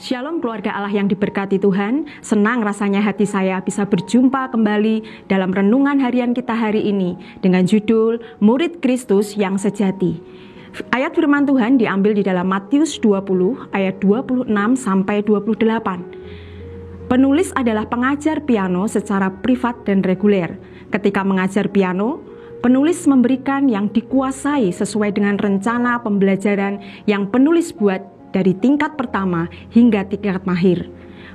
Shalom keluarga Allah yang diberkati Tuhan, senang rasanya hati saya bisa berjumpa kembali dalam renungan harian kita hari ini dengan judul Murid Kristus yang Sejati. Ayat firman Tuhan diambil di dalam Matius 20 ayat 26 sampai 28. Penulis adalah pengajar piano secara privat dan reguler. Ketika mengajar piano, penulis memberikan yang dikuasai sesuai dengan rencana pembelajaran yang penulis buat dari tingkat pertama hingga tingkat mahir.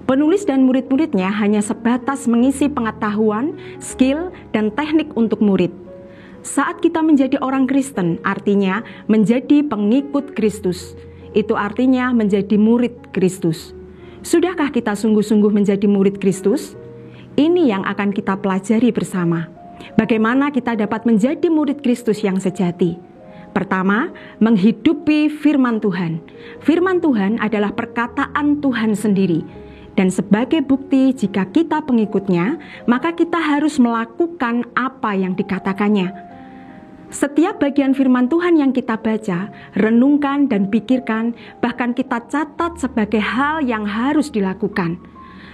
Penulis dan murid-muridnya hanya sebatas mengisi pengetahuan, skill, dan teknik untuk murid. Saat kita menjadi orang Kristen, artinya menjadi pengikut Kristus. Itu artinya menjadi murid Kristus. Sudahkah kita sungguh-sungguh menjadi murid Kristus? Ini yang akan kita pelajari bersama. Bagaimana kita dapat menjadi murid Kristus yang sejati? Pertama, menghidupi firman Tuhan. Firman Tuhan adalah perkataan Tuhan sendiri. Dan sebagai bukti jika kita pengikutnya, maka kita harus melakukan apa yang dikatakannya. Setiap bagian firman Tuhan yang kita baca, renungkan dan pikirkan, bahkan kita catat sebagai hal yang harus dilakukan.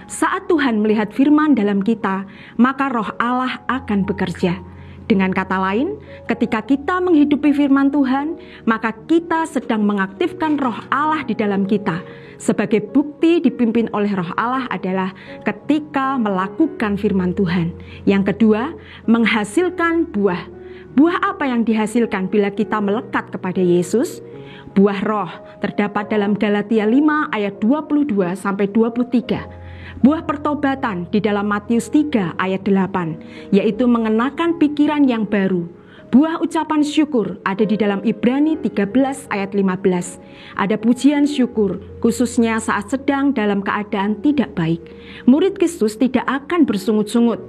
Saat Tuhan melihat firman dalam kita, maka Roh Allah akan bekerja. Dengan kata lain, ketika kita menghidupi firman Tuhan, maka kita sedang mengaktifkan Roh Allah di dalam kita. Sebagai bukti dipimpin oleh Roh Allah adalah ketika melakukan firman Tuhan. Yang kedua, menghasilkan buah. Buah apa yang dihasilkan bila kita melekat kepada Yesus? Buah roh terdapat dalam Galatia 5 ayat 22 sampai 23. Buah pertobatan di dalam Matius 3 ayat 8, yaitu mengenakan pikiran yang baru. Buah ucapan syukur ada di dalam Ibrani 13 ayat 15. Ada pujian syukur, khususnya saat sedang dalam keadaan tidak baik. Murid Kristus tidak akan bersungut-sungut.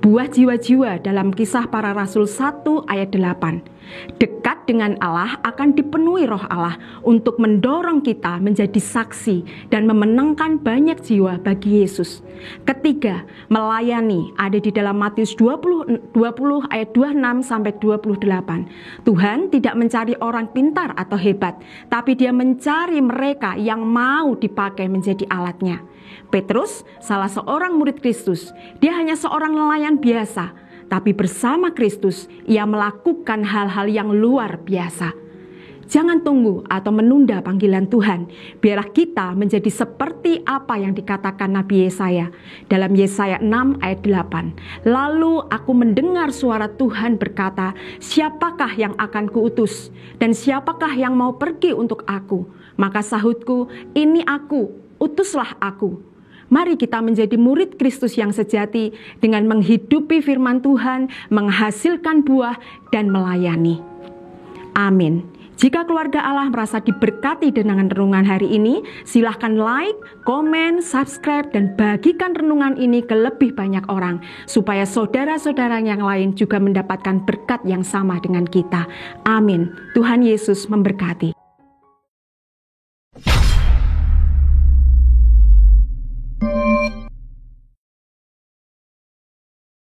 Buah jiwa-jiwa dalam Kisah Para Rasul 1 ayat 8. Dekat dengan Allah akan dipenuhi Roh Allah untuk mendorong kita menjadi saksi dan memenangkan banyak jiwa bagi Yesus. Ketiga, melayani ada di dalam Matius 20 ayat 26 sampai 28. Tuhan tidak mencari orang pintar atau hebat, tapi Dia mencari mereka yang mau dipakai menjadi alatnya. Petrus, salah seorang murid Kristus, dia hanya seorang nelayan biasa, tapi bersama Kristus ia melakukan hal-hal yang luar biasa. Jangan tunggu atau menunda panggilan Tuhan. Biarlah kita menjadi seperti apa yang dikatakan Nabi Yesaya dalam Yesaya 6 ayat 8. Lalu aku mendengar suara Tuhan berkata, siapakah yang akan kuutus dan siapakah yang mau pergi untuk aku? Maka sahutku, ini aku, utuslah aku. Mari kita menjadi murid Kristus yang sejati dengan menghidupi firman Tuhan, menghasilkan buah, dan melayani. Amin. Jika keluarga Allah merasa diberkati dengan renungan hari ini, silahkan like, komen, subscribe, dan bagikan renungan ini ke lebih banyak orang, supaya saudara-saudara yang lain juga mendapatkan berkat yang sama dengan kita. Amin. Tuhan Yesus memberkati.